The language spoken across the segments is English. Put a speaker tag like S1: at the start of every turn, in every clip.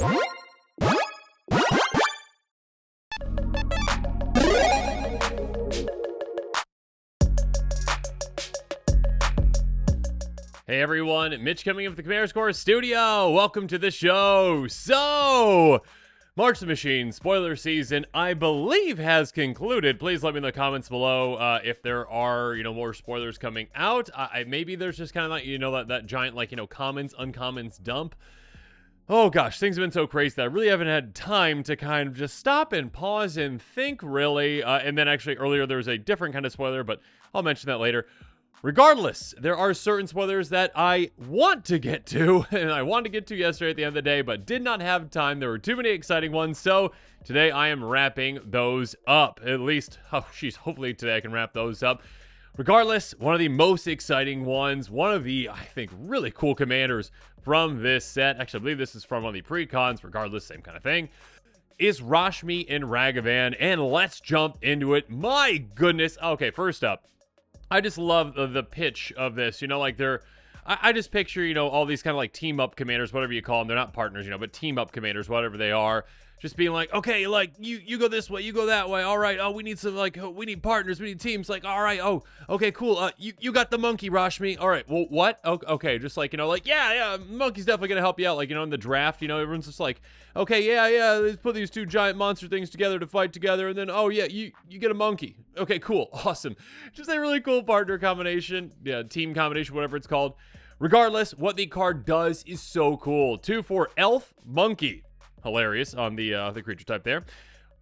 S1: Hey everyone, Mitch coming in with the Commander Score Studio. Welcome to the show. So, March the Machine spoiler season, I believe, has concluded. Please let me in the comments below if there are, more spoilers coming out. Maybe there's just kind of like, that giant, commons, uncommons dump. Oh gosh, things have been so crazy that I really haven't had time to kind of just stop and pause and think, really. And then actually earlier there was a different kind of spoiler, but I'll mention that later. Regardless, there are certain spoilers that I want to get to, and I wanted to get to yesterday at the end of the day, but did not have time. There were too many exciting ones, so today I am wrapping those up. At least, hopefully today I can wrap those up. Regardless, one of the most exciting ones, one of the, I think, really cool commanders from this set, actually I believe this is from one of the pre-cons, regardless, same kind of thing, is Rashmi and Ragavan, and let's jump into it. My goodness. Okay, first up, I just love the pitch of this, I just picture, all these kind of like team up commanders, whatever you call them. They're not partners, but team up commanders, whatever they are, just being like, okay, like you go this way, you go that way. All right. Oh, we need some, we need partners, we need teams. Like, all right. Oh, okay, cool. You got the monkey, Rashmi. All right. Well, what? Okay. Just like, yeah, monkey's definitely going to help you out. Like, in the draft, everyone's just like, okay, yeah, let's put these two giant monster things together to fight together. And then, oh yeah, you get a monkey. Okay, cool. Awesome. Just a really cool partner combination. Yeah. Team combination, whatever it's called. Regardless, what the card does is so cool. 2/4 elf monkey. Hilarious on the creature type there.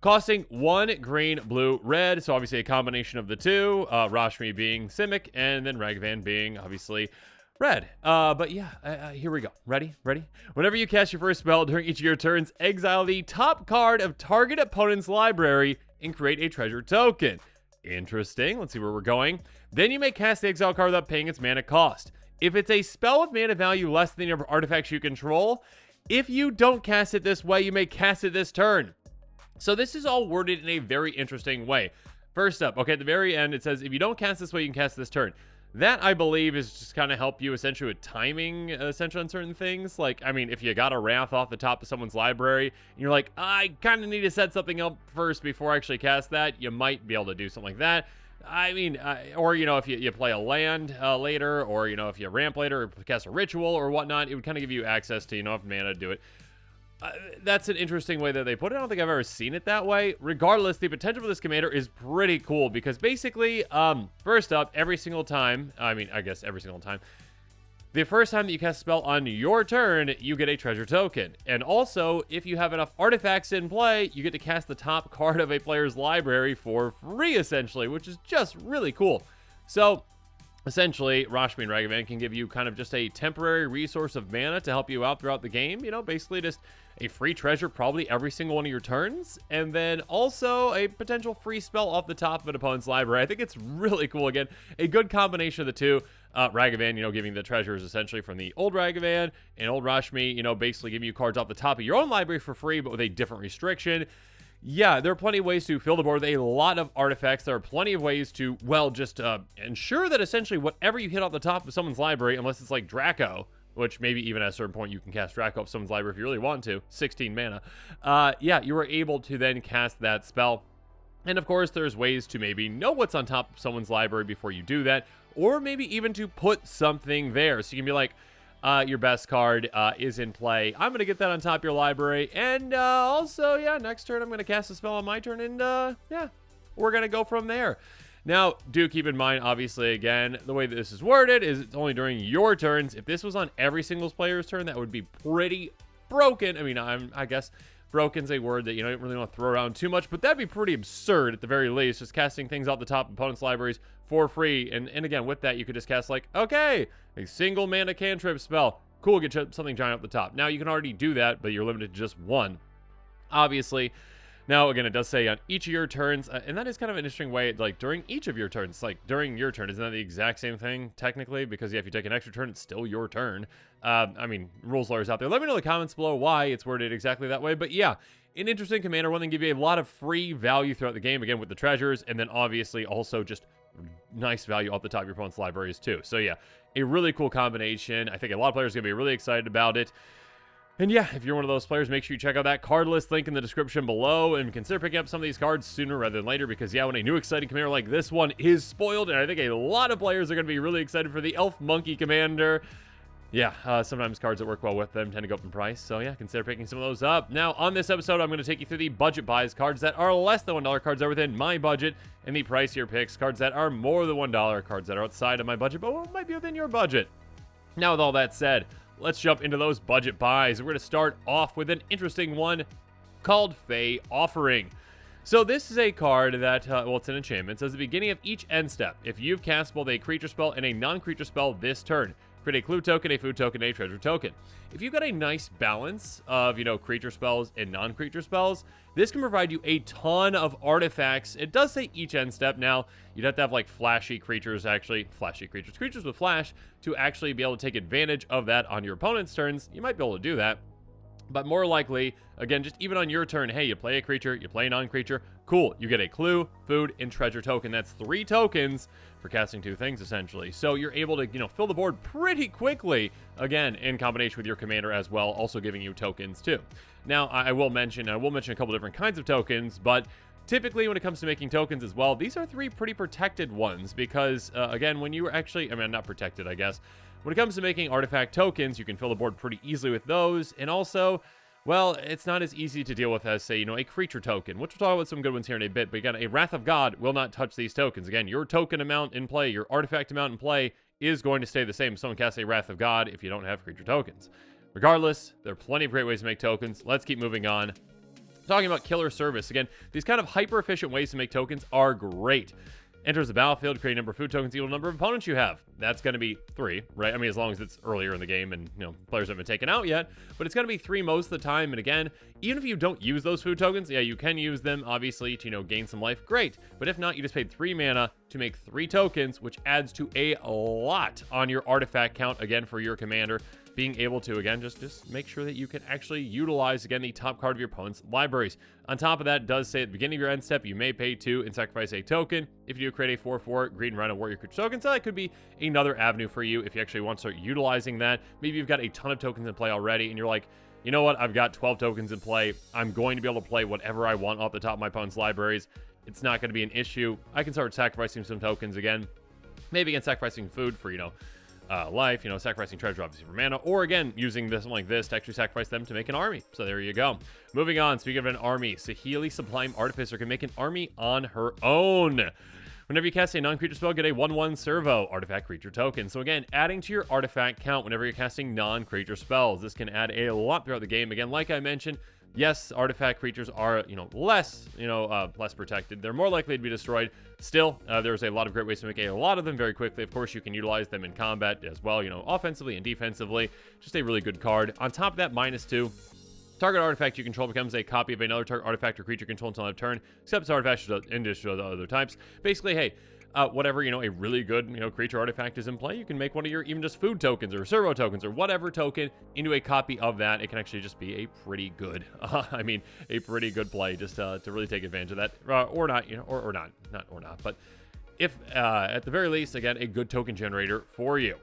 S1: Costing 1 green, blue, red. So obviously a combination of the two. Rashmi being Simic, and then Ragavan being obviously red. But yeah, here we go. Ready? Whenever you cast your first spell during each of your turns, exile the top card of target opponent's library and create a treasure token. Interesting. Let's see where we're going. Then you may cast the exile card without paying its mana cost. If it's a spell with mana value less than the number of artifacts you control, if you don't cast it this way, you may cast it this turn. So this is all worded in a very interesting way. First up, okay, at the very end, it says, if you don't cast this way, you can cast this turn. That, I believe, is just kind of help you essentially with timing, essentially on certain things. Like, I mean, if you got a Wrath off the top of someone's library, and you're like, I kind of need to set something up first before I actually cast that, you might be able to do something like that. I mean, or, if you play a land later, or, if you ramp later, or cast a ritual or whatnot, it would kind of give you access to, enough mana to do it. That's an interesting way that they put it. I don't think I've ever seen it that way. Regardless, the potential for this commander is pretty cool because basically, first up, every single time, the first time that you cast a spell on your turn, you get a treasure token. And also, if you have enough artifacts in play, you get to cast the top card of a player's library for free, essentially, which is just really cool. So, essentially, Rashmi and Ragavan can give you kind of just a temporary resource of mana to help you out throughout the game. Basically just a free treasure probably every single one of your turns. And then also a potential free spell off the top of an opponent's library. I think it's really cool. Again, a good combination of the two. Ragavan, giving the treasures essentially from the old Ragavan, and old Rashmi, basically giving you cards off the top of your own library for free, but with a different restriction. Yeah, there are plenty of ways to fill the board with a lot of artifacts. There are plenty of ways to, well, just ensure that essentially whatever you hit off the top of someone's library, unless it's like Draco, which maybe even at a certain point you can cast Draco off someone's library if you really want to, 16 mana. Yeah, you are able to then cast that spell. And of course, there's ways to maybe know what's on top of someone's library before you do that, or maybe even to put something there. So you can be like, your best card is in play. I'm going to get that on top of your library. And also, yeah, next turn I'm going to cast a spell on my turn. And yeah, we're going to go from there. Now, do keep in mind, obviously, again, the way that this is worded is it's only during your turns. If this was on every single player's turn, that would be pretty broken. I mean, I guess broken's a word that you don't really want to throw around too much, but that'd be pretty absurd at the very least, just casting things off the top of opponents' libraries for free. And again, with that, you could just cast like, okay, a single mana cantrip spell. Cool, get something giant up the top. Now, you can already do that, but you're limited to just one, obviously. Now, again, it does say on each of your turns, and that is kind of an interesting way, like, during each of your turns, like, during your turn, isn't that the exact same thing, technically? Because, yeah, if you take an extra turn, it's still your turn. I mean, rules lawyers out there, let me know in the comments below why it's worded exactly that way, but yeah, an interesting commander, one that can give you a lot of free value throughout the game, again, with the treasures, and then, obviously, also just nice value off the top of your opponent's libraries, too. So, yeah, a really cool combination. I think a lot of players are going to be really excited about it. And yeah, if you're one of those players, make sure you check out that card list link in the description below and consider picking up some of these cards sooner rather than later because, yeah, when a new exciting commander like this one is spoiled, and I think a lot of players are going to be really excited for the Elf Monkey Commander. Yeah, sometimes cards that work well with them tend to go up in price, so yeah, consider picking some of those up. Now, on this episode, I'm going to take you through the budget buys, cards that are less than $1, cards that are within my budget, and the pricier picks, cards that are more than $1, cards that are outside of my budget, but might be within your budget. Now, with all that said, let's jump into those budget buys. We're going to start off with an interesting one called Faye Offering. So this is a card that, well, it's an enchantment. It says at the beginning of each end step, if you've cast both a creature spell and a non-creature spell this turn, create a clue token, a food token, a treasure token. If you've got a nice balance of, creature spells and non-creature spells, this can provide you a ton of artifacts. It does say each end step. Now, you'd have to have like flashy creatures with flash to actually be able to take advantage of that on your opponent's turns. You might be able to do that. But more likely, again, just even on your turn, hey, you play a creature, you play a non-creature, cool. You get a clue, food, and treasure token. That's 3 tokens for casting 2 things, essentially. So you're able to, fill the board pretty quickly, again, in combination with your commander as well, also giving you tokens, too. Now, I will mention a couple different kinds of tokens, but typically when it comes to making tokens as well, these are 3 pretty protected ones because, again, when you were actually, not protected, I guess. When it comes to making artifact tokens, you can fill the board pretty easily with those, and also, well, it's not as easy to deal with as, say, a creature token, which we'll talk about some good ones here in a bit, but again, a Wrath of God will not touch these tokens. Again, your token amount in play, your artifact amount in play is going to stay the same if someone casts a Wrath of God if you don't have creature tokens. Regardless, there are plenty of great ways to make tokens. Let's keep moving on. Talking about Killer Service, again, these kind of hyper-efficient ways to make tokens are great. Enters the battlefield, create a number of food tokens equal to the number of opponents you have. That's going to be 3, right? As long as it's earlier in the game and, players haven't been taken out yet. But it's going to be 3 most of the time. And again, even if you don't use those food tokens, yeah, you can use them, obviously, to, gain some life. Great. But if not, you just paid 3 mana to make 3 tokens, which adds to a lot on your artifact count, again, for your commander. Being able to, again, just make sure that you can actually utilize, again, the top card of your opponent's libraries. On top of that, it does say at the beginning of your end step, you may pay 2 and sacrifice a token. If you do create a 4/4 green rhino warrior creature token, so that could be another avenue for you if you actually want to start utilizing that. Maybe you've got a ton of tokens in play already, and you're like, you know what, I've got 12 tokens in play. I'm going to be able to play whatever I want off the top of my opponent's libraries. It's not going to be an issue. I can start sacrificing some tokens again. Maybe again, sacrificing food for, life, sacrificing treasure obviously for mana, or again, using this like this to actually sacrifice them to make an army. So there you go. Moving on, speaking of an army, Saheeli Sublime Artificer can make an army on her own. Whenever you cast a non-creature spell, get a 1/1 servo artifact creature token. So again, adding to your artifact count whenever you're casting non-creature spells. This can add a lot throughout the game. Again, like I mentioned, yes, artifact creatures are, less protected. They're more likely to be destroyed. Still, there's a lot of great ways to make a lot of them very quickly. Of course, you can utilize them in combat as well, offensively and defensively. Just a really good card. On top of that, -2. Target artifact you control becomes a copy of another target artifact or creature control until end of turn, except its artifacts in addition to the other types. Basically, hey, whatever, a really good, creature artifact is in play, you can make one of your even just food tokens or servo tokens or whatever token into a copy of that. It can actually just be a pretty good, a pretty good play just to really take advantage of that, or not, or not, but if, at the very least, again, a good token generator for you.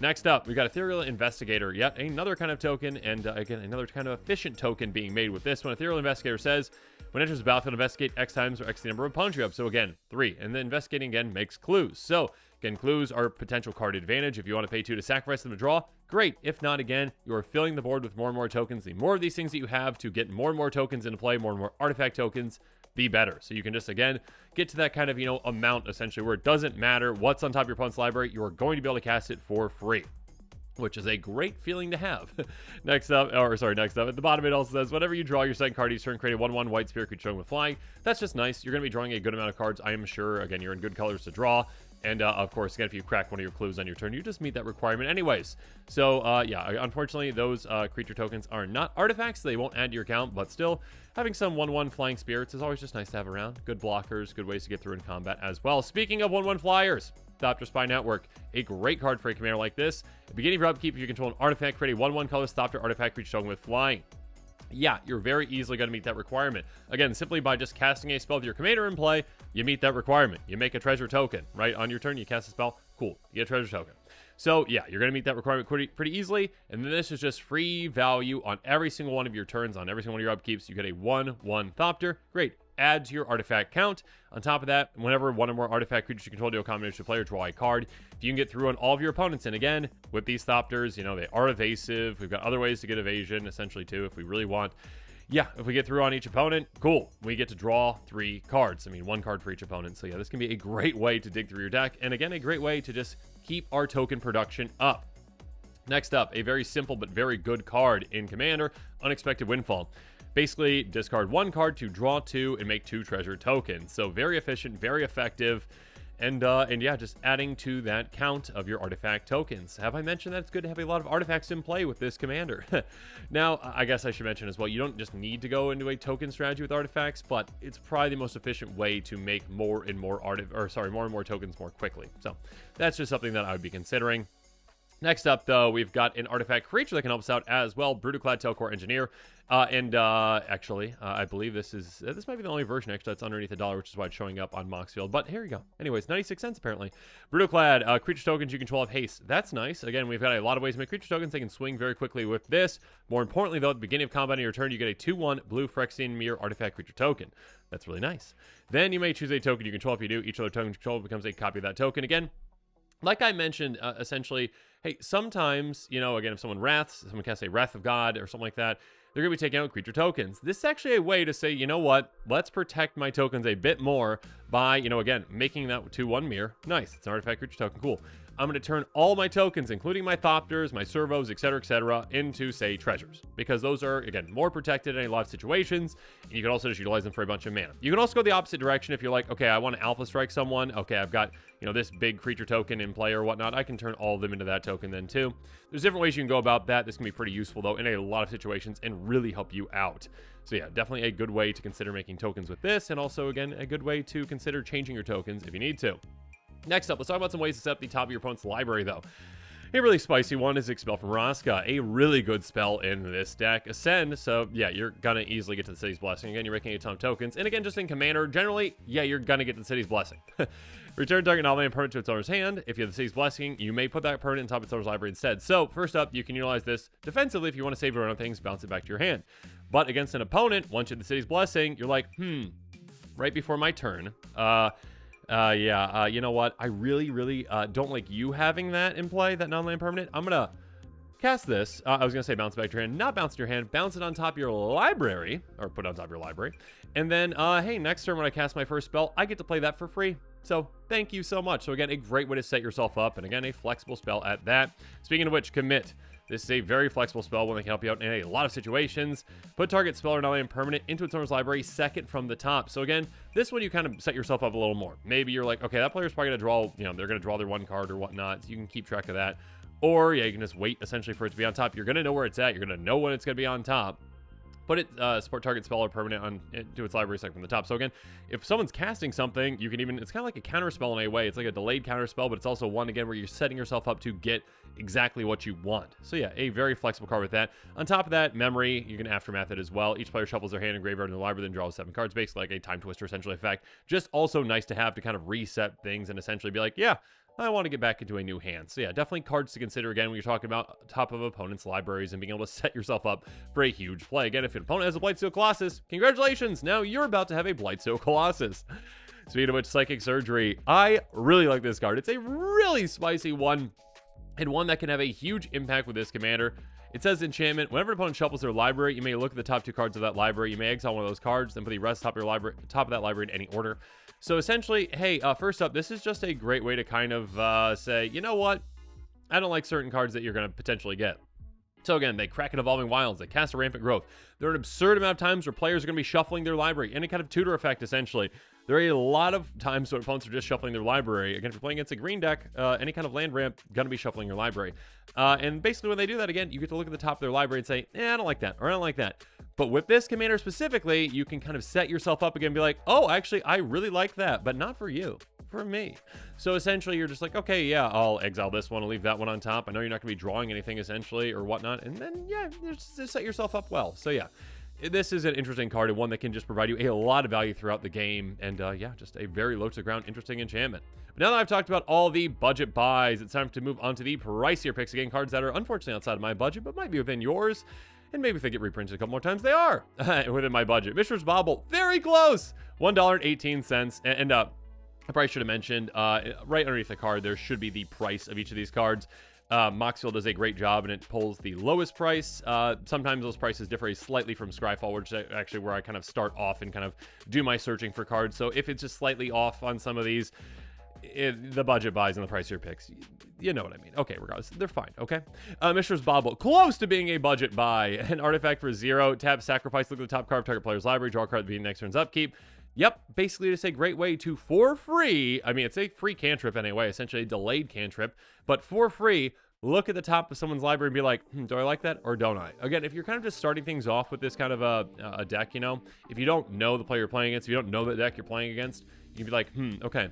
S1: Next up, we've got Ethereal Investigator, yet another kind of token, and again, another kind of efficient token being made with this one. Ethereal Investigator says, when it enters the battlefield, investigate X times or X the number of opponents you have. So again, 3. And then investigating again makes clues. So again, clues are potential card advantage. If you want to pay 2 to sacrifice them to draw, great. If not, again, you are filling the board with more and more tokens. The more of these things that you have to get more and more tokens into play, more and more artifact tokens, the better. So you can just, again, get to that kind of, amount, essentially, where it doesn't matter what's on top of your opponent's library. You are going to be able to cast it for free, which is a great feeling to have. Next up, at the bottom it also says, whenever you draw your second card each turn, create a 1/1 white spirit creature token with flying. That's just nice. You're going to be drawing a good amount of cards, I am sure. Again, you're in good colors to draw. And, of course, again, if you crack one of your clues on your turn, you just meet that requirement anyways. So, yeah, unfortunately, those creature tokens are not artifacts. They won't add to your count, but still, having some 1/1 flying spirits is always just nice to have around. Good blockers, good ways to get through in combat as well. Speaking of 1/1 flyers, Thopter Spy Network, a great card for a commander like this. At the beginning of your upkeep, if you control an artifact, create a 1/1 colorless Thopter artifact creature token with flying. Yeah, you're very easily going to meet that requirement. Again, simply by just casting a spell with your commander in play, you meet that requirement. You make a treasure token, right? On your turn, you cast a spell, cool, you get a treasure token. So yeah, you're going to meet that requirement pretty easily. And then this is just free value on every single one of your turns, on every single one of your upkeeps. You get a 1/1 Thopter. Great. Add to your artifact count. On top of that, whenever one or more artifact creatures you control do a combination of player, draw a card. If you can get through on all of your opponents, and again, with these Thopters, you know, they are evasive. We've got other ways to get evasion, essentially, too, if we really want. Yeah, if we get through on each opponent, cool. We get to draw 3 cards. I mean, 1 card for each opponent. So yeah, this can be a great way to dig through your deck. And again, a great way to just keep our token production up. Next up, a very simple but very good card in Commander, Unexpected Windfall. Basically, discard 1 card to draw 2 and make 2 treasure tokens. So very efficient, very effective. And yeah, just adding to that count of your artifact tokens. Have I mentioned that it's good to have a lot of artifacts in play with this commander? Now, I guess I should mention as well, you don't just need to go into a token strategy with artifacts, but it's probably the most efficient way to make more and more tokens more quickly. So that's just something that I would be considering. Next up, though, we've got an artifact creature that can help us out as well, Brutoclad Telcore Engineer. Actually, I believe this might be the only version extra that's underneath $1, which is why it's showing up on Moxfield. But here you go. Anyways, 96 cents apparently. Brutoclad, creature tokens you control have haste. That's nice. Again, we've got a lot of ways to make creature tokens. They can swing very quickly with this. More importantly, though, at the beginning of combat on your turn, you get a 2/1 blue Phyrexian Mirror artifact creature token. That's really nice. Then you may choose a token you control. If you do, each other token you control becomes a copy of that token. Again, like I mentioned, essentially, hey, sometimes, you know, again, if someone casts a Wrath of God or something like that, they're going to be taking out creature tokens. This is actually a way to say, you know what, let's protect my tokens a bit more by, you know, again, making that 2/1 mirror. Nice, it's an artifact creature token, cool. I'm going to turn all my tokens, including my Thopters, my Servos, etc., into, say, treasures. Because those are, again, more protected in a lot of situations, and you can also just utilize them for a bunch of mana. You can also go the opposite direction if you're like, okay, I want to Alpha Strike someone. Okay, I've got, you know, this big creature token in play or whatnot. I can turn all of them into that token then, too. There's different ways you can go about that. This can be pretty useful, though, in a lot of situations and really help you out. So yeah, definitely a good way to consider making tokens with this, and also, again, a good way to consider changing your tokens if you need to. Next up, let's talk about some ways to set up the top of your opponent's library, though. A really spicy one is Expel from Vraska, a really good spell in this deck. Ascend, so yeah, you're gonna easily get to the City's Blessing. Again, you're making a ton of tokens. And again, just in Commander, generally, yeah, you're gonna get to the City's Blessing. Return target non-land permanent to its owner's hand. If you have the City's Blessing, you may put that permanent on top of its owner's library instead. So, first up, you can utilize this defensively if you want to save your own things, bounce it back to your hand. But against an opponent, once you have the City's Blessing, you're like, right before my turn, you know what? I really don't like you having that in play, that non-land permanent. I'm gonna cast this. I was gonna say bounce it back to your hand, not bounce to your hand, bounce it on top of your library, or put it on top of your library. And then, hey, next turn when I cast my first spell, I get to play that for free. So thank you so much. So again, a great way to set yourself up, and again, a flexible spell at that. Speaking of which, Commit. This is a very flexible spell, one that can help you out in a lot of situations. Put target spell or non-land permanent into its owner's library second from the top. So again, this one you kind of set yourself up a little more. Maybe you're like, okay, that player's probably going to draw, you know, they're going to draw their 1 card or whatnot. So you can keep track of that. Or yeah, you can just wait essentially for it to be on top. You're going to know where it's at. You're going to know when it's going to be on top. Put it, support target spell or permanent to its library second from the top. So again, if someone's casting something, you can even, it's kind of like a counter spell in a way. It's like a delayed counter spell, but it's also one, again, where you're setting yourself up to get exactly what you want. So yeah, a very flexible card with that. On top of that, memory, you can aftermath it as well. Each player shuffles their hand and graveyard in the library, then draws 7 cards, basically like a time twister essentially effect. Just also nice to have to kind of reset things and essentially be like, yeah, I want to get back into a new hand. So yeah, definitely cards to consider again when you're talking about top of opponents' libraries and being able to set yourself up for a huge play. Again, if your opponent has a Blightsteel Colossus, congratulations! Now you're about to have a Blightsteel Colossus. Speaking of which, Psychic Surgery. I really like this card. It's a really spicy one, and one that can have a huge impact with this commander. It says enchantment. Whenever an opponent shuffles their library, you may look at the top 2 cards of that library. You may exile one of those cards, then put the rest top of that library in any order. So essentially, hey, first up, this is just a great way to kind of say, you know what? I don't like certain cards that you're going to potentially get. So again, they crack an Evolving Wilds, they cast a Rampant Growth. There are an absurd amount of times where players are going to be shuffling their library, any kind of tutor effect, essentially. There are a lot of times when opponents are just shuffling their library. Again, if you're playing against a green deck, any kind of land ramp, going to be shuffling your library. And basically when they do that, again, you get to look at the top of their library and say, I don't like that, or I don't like that. But with this commander specifically, you can kind of set yourself up again and be like, oh, actually, I really like that, but not for you. For me. So essentially you're just like, okay, yeah, I'll exile this one, I'll leave that one on top. I know you're not gonna be drawing anything essentially or whatnot, and then yeah, just set yourself up well. So yeah, This is an interesting card and one that can just provide you a lot of value throughout the game. And yeah, just a very low to the ground, interesting enchantment. But now that I've talked about all the budget buys, it's time to move on to the pricier picks. Again, cards that are unfortunately outside of my budget, but might be within yours. And maybe if they get reprinted a couple more times, they are within my budget. Mishra's Bobble, very close. $1.18. And I probably should have mentioned, right underneath the card, there should be the price of each of these cards. Moxfield does a great job, and it pulls the lowest price. Sometimes those prices differ slightly from Scryfall, which is actually where I kind of start off and kind of do my searching for cards. So if it's just slightly off on some of these, the budget buys and the pricier picks, you know what I mean. Okay, regardless, they're fine, okay? Mishra's Bobble, close to being a budget buy. An artifact for 0, tap, sacrifice, look at the top card of target player's library, draw a card at the beginning of next turn's upkeep. Yep, basically just a great way to, for free, I mean, it's a free cantrip anyway, essentially a delayed cantrip, but for free, look at the top of someone's library and be like, do I like that or don't I? Again, if you're kind of just starting things off with this kind of a deck, you know, if you don't know the player you're playing against, if you don't know the deck you're playing against, you can be like, okay,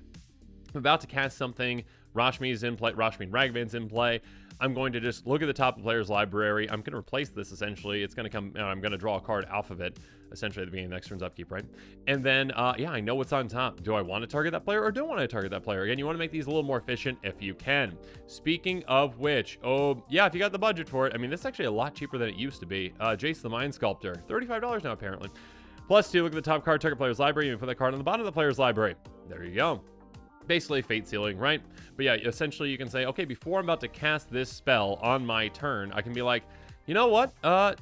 S1: I'm about to cast something, Rashmi is in play, Rashmi and Ragavan's in play. I'm going to just look at the top of the player's library. I'm going to replace this, essentially. It's going to come, I'm going to draw a card off of it, essentially, at the beginning of the next turn's upkeep, right? And then, yeah, I know what's on top. Do I want to target that player or don't want to target that player? Again, you want to make these a little more efficient if you can. Speaking of which, oh, yeah, if you got the budget for it, I mean, this is actually a lot cheaper than it used to be. Jace the Mind Sculptor, $35 now, apparently. +2, look at the top card, target player's library, and put that card on the bottom of the player's library. There you go. Basically fate sealing, right? But yeah, essentially you can say, okay, before I'm about to cast this spell on my turn, I can be like, you know what?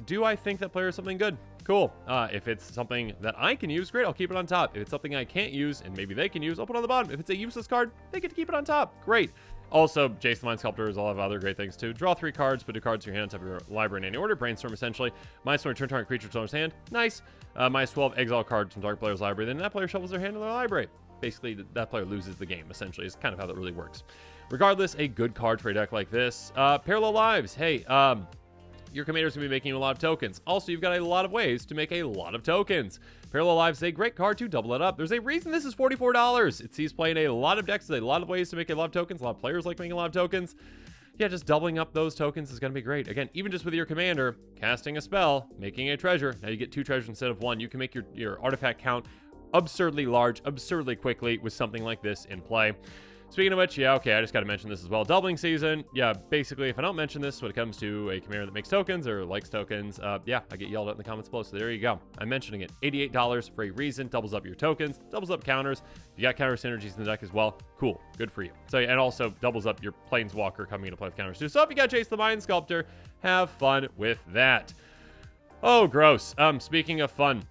S1: Do I think that player is something good? Cool. If it's something that I can use, great, I'll keep it on top. If it's something I can't use and maybe they can use, I'll put it on the bottom. If it's a useless card, they get to keep it on top. Great. Also, Jace the Mind Sculptor has a lot of other great things too. Draw 3 cards, put 2 cards in your hand on top of your library in any order. Brainstorm, essentially. -1, return target creature to owner's hand. Nice. -12, exile cards from target player's library. Then that player shovels their hand in their library. Basically, that player loses the game, essentially, is kind of how that really works. Regardless, a good card for a deck like this. Parallel Lives. Hey, your commander's going to be making a lot of tokens. Also, you've got a lot of ways to make a lot of tokens. Parallel Lives is a great card to double it up. There's a reason this is $44. It sees play in a lot of decks. There's a lot of ways to make a lot of tokens. A lot of players like making a lot of tokens. Yeah, just doubling up those tokens is going to be great. Again, even just with your commander, casting a spell, making a treasure. Now you get 2 treasures instead of 1. You can make your artifact count absurdly large, absurdly quickly with something like this in play. Speaking of which, yeah, okay, I just got to mention this as well. Doubling season, yeah, basically, if I don't mention this when it comes to a commander that makes tokens or likes tokens, yeah, I get yelled at in the comments below, so there you go. I'm mentioning it. $88 for a reason, doubles up your tokens, doubles up counters. You got counter synergies in the deck as well. Cool, good for you. So, and also doubles up your Planeswalker coming into play with counters too. So if you got Jace the Mind Sculptor, have fun with that. Oh, gross. Speaking of fun,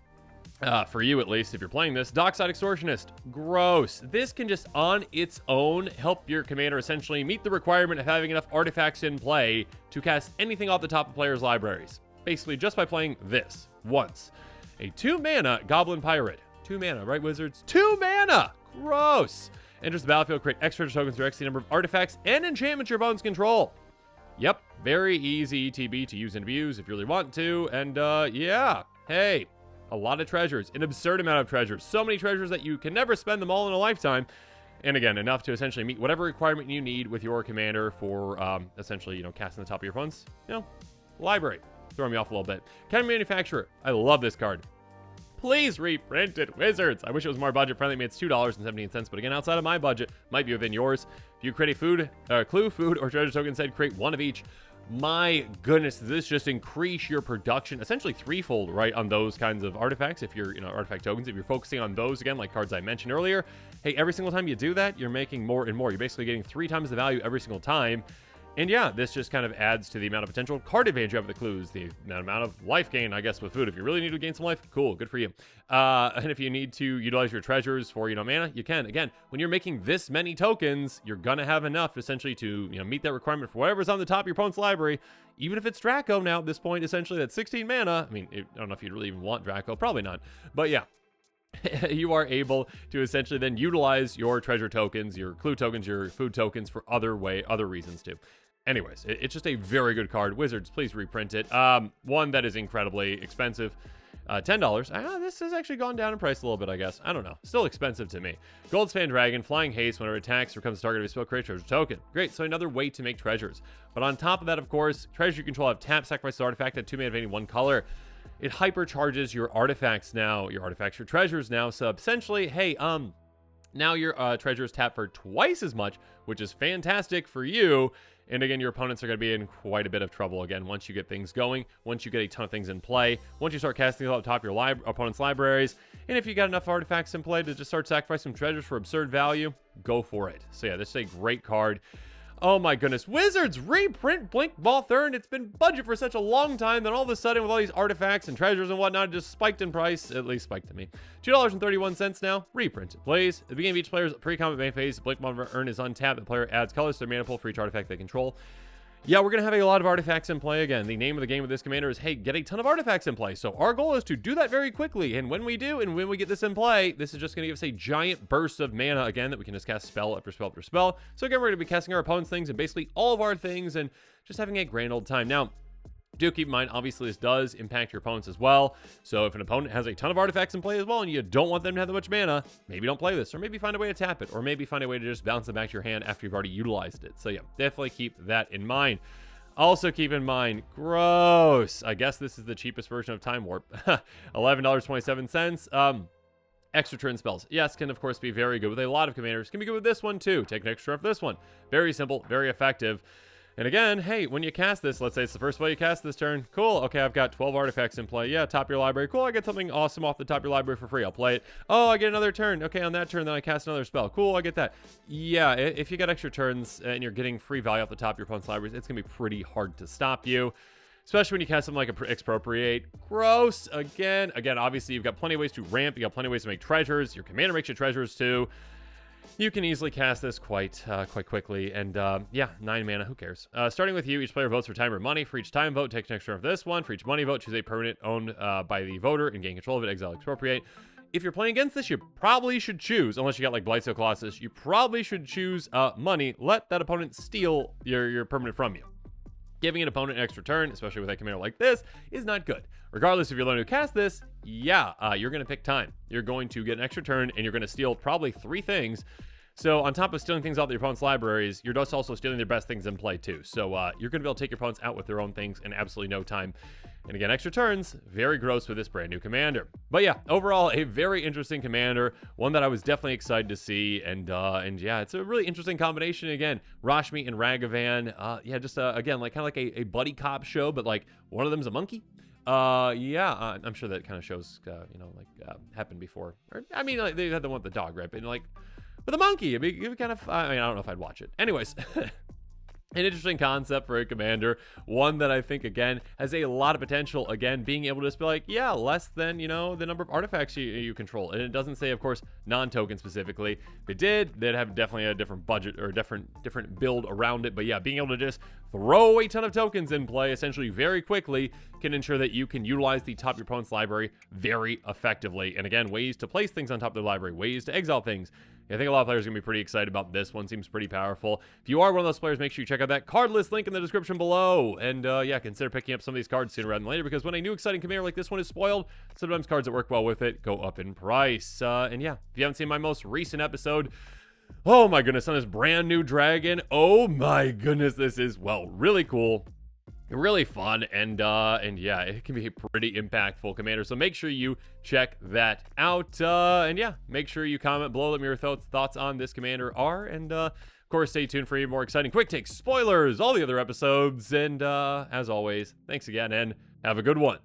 S1: for you at least, if you're playing this, Dockside Extortionist, gross. This can just on its own help your commander essentially meet the requirement of having enough artifacts in play to cast anything off the top of players' libraries. Basically, just by playing this once. A 2-mana Goblin Pirate. 2 mana, right, Wizards? 2 mana! Gross! Enters the battlefield, create extra tokens through X the number of artifacts and enchantments your opponents control. Yep, very easy ETB to use and abuse if you really want to. And, yeah, hey. A lot of treasures, an absurd amount of treasures. So many treasures that you can never spend them all in a lifetime. And again, enough to essentially meet whatever requirement you need with your commander for essentially, you know, casting the top of your opponent's, you know, library. Throwing me off a little bit. Counter Manufacturer. I love this card. Please reprint it, Wizards. I wish it was more budget friendly. I mean, it's $2.17, but again, outside of my budget, might be within yours. If you create a clue, food, or treasure token instead, create 1 of each. My goodness, does this just increase your production essentially threefold, right, on those kinds of artifacts? If you're, you know, artifact tokens, if you're focusing on those again, like cards I mentioned earlier, hey, every single time you do that, you're making more and more. You're basically getting 3 times the value every single time. And yeah, this just kind of adds to the amount of potential card advantage you have with the clues, the amount of life gain, I guess, with food. If you really need to gain some life, cool, good for you. And if you need to utilize your treasures for, you know, mana, you can. Again, when you're making this many tokens, you're gonna have enough essentially to, you know, meet that requirement for whatever's on the top of your opponent's library. Even if it's Draco now at this point, essentially that's 16 mana. I mean, I don't know if you'd really even want Draco, probably not. But yeah. You are able to essentially then utilize your treasure tokens, your clue tokens, your food tokens for other reasons too. Anyways, it's just a very good card. Wizards, please reprint it. One that is incredibly expensive. $10. This has actually gone down in price a little bit, I guess. I don't know. Still expensive to me. Goldspan Dragon, Flying Haste. Whenever it attacks or becomes the target of a spell, create a treasure token. Great, so another way to make treasures. But on top of that, of course, treasure you control have tap, sacrifice the artifact at 2 mana of any one color. it hypercharges your artifacts now, your treasures now. So essentially, hey, now your treasures tap for twice as much, which is fantastic for you. And again, your opponents are going to be in quite a bit of trouble again once you get things going, once you get a ton of things in play, once you start casting them up top of your opponent's libraries. And if you got enough artifacts in play to just start sacrificing treasures for absurd value, go for it. So yeah, this is a great card. Oh my goodness. Wizards reprint Blink Ball Thurn. It's been budget for such a long time that all of a sudden with all these artifacts and treasures and whatnot, it just spiked in price, at least spiked to me. $2.31 now. Reprint it, please. At the beginning of each player's pre-combat main phase, Blink Ball Thurn is untapped. The player adds colors to their mana pool for each artifact they control. Yeah, we're going to have a lot of artifacts in play again. The name of the game of this commander is, hey, get a ton of artifacts in play. So our goal is to do that very quickly. And when we do, and when we get this in play, this is just going to give us a giant burst of mana again that we can just cast spell after spell after spell. So again, we're going to be casting our opponent's things and basically all of our things and just having a grand old time. Now, do keep in mind, obviously, this does impact your opponents as well. So if an opponent has a ton of artifacts in play as well and you don't want them to have that much mana, maybe don't play this, or maybe find a way to tap it, or maybe find a way to just bounce it back to your hand after you've already utilized it. So yeah, definitely keep that in mind. Also keep in mind, gross. I guess this is the cheapest version of Time Warp. $11.27. Extra turn spells. Yes, can of course be very good with a lot of commanders. Can be good with this one too. Take an extra turn for this one. Very simple, very effective. And again, hey, when you cast this, let's say it's the first spell you cast this turn. Cool. Okay, I've got 12 artifacts in play. Yeah, top of your library. Cool, I get something awesome off the top of your library for free. I'll play it. Oh, I get another turn. Okay, on that turn, then I cast another spell. Cool, I get that. Yeah, if you get extra turns and you're getting free value off the top of your opponent's libraries, it's going to be pretty hard to stop you. Especially when you cast something like Expropriate. Gross. Again, obviously, you've got plenty of ways to ramp. You got plenty of ways to make treasures. Your commander makes you treasures too. You can easily cast this quite quickly, and yeah, 9 mana, who cares? Starting with you, each player votes for time or money. For each time vote, take an extra turn of this one. For each money vote, choose a permanent owned by the voter and gain control of it, exile, expropriate. If you're playing against this, you probably should choose, unless you got like Blightsteel Colossus, you probably should choose money. Let that opponent steal your permanent from you. Giving an opponent an extra turn, especially with a commander like this, is not good. Regardless if you're learning to cast this, yeah, you're going to pick time. You're going to get an extra turn, and you're going to steal probably 3 things. So on top of stealing things out of your opponent's libraries, you're just also stealing their best things in play too. So you're going to be able to take your opponents out with their own things in absolutely no time. And again, extra turns, very gross with this brand new commander. But yeah, overall, a very interesting commander, one that I was definitely excited to see. And yeah, it's a really interesting combination. Again, Rashmi and Ragavan. Yeah, just again, like kind of like a buddy cop show, but like one of them's a monkey. Yeah, I'm sure that kind of shows, you know, like happened before. Or, I mean, like, they had the one with the dog, right? But like, with a monkey, it'd be kind of, I mean, I don't know if I'd watch it. Anyways, an interesting concept for a commander, one that I think, again, has a lot of potential. Again, being able to just be like, yeah, less than, you know, the number of artifacts you control. And it doesn't say, of course, non-token specifically. If it did, they'd have definitely a different budget or different build around it. But yeah, being able to just throw a ton of tokens in play essentially very quickly can ensure that you can utilize the top of your opponent's library very effectively. And again, ways to place things on top of their library, ways to exile things. I think a lot of players are going to be pretty excited about this one. Seems pretty powerful. If you are one of those players, make sure you check out that card list link in the description below. And yeah, consider picking up some of these cards sooner rather than later, because when a new exciting commander like this one is spoiled, sometimes cards that work well with it go up in price. And yeah, if you haven't seen my most recent episode, oh my goodness, on this brand new dragon, oh my goodness, this is, well, really cool. Really fun, and yeah, it can be a pretty impactful commander, so make sure you check that out, and yeah, make sure you comment below, let me know your thoughts on this commander are, and of course, stay tuned for even more exciting quick takes, spoilers, all the other episodes, and as always, thanks again, and have a good one.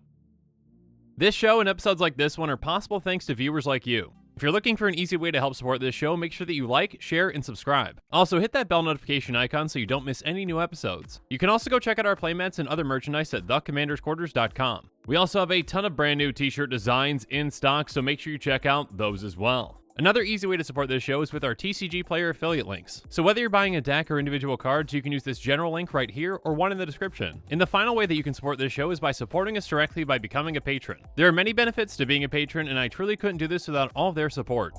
S1: This show and episodes like this one are possible thanks to viewers like you. If you're looking for an easy way to help support this show, make sure that you like, share, and subscribe. Also, hit that bell notification icon so you don't miss any new episodes. You can also go check out our playmats and other merchandise at thecommandersquarters.com. We also have a ton of brand new t-shirt designs in stock, so make sure you check out those as well. Another easy way to support this show is with our TCG player affiliate links. So whether you're buying a deck or individual cards, you can use this general link right here or one in the description. And the final way that you can support this show is by supporting us directly by becoming a patron. There are many benefits to being a patron, and I truly couldn't do this without all of their support.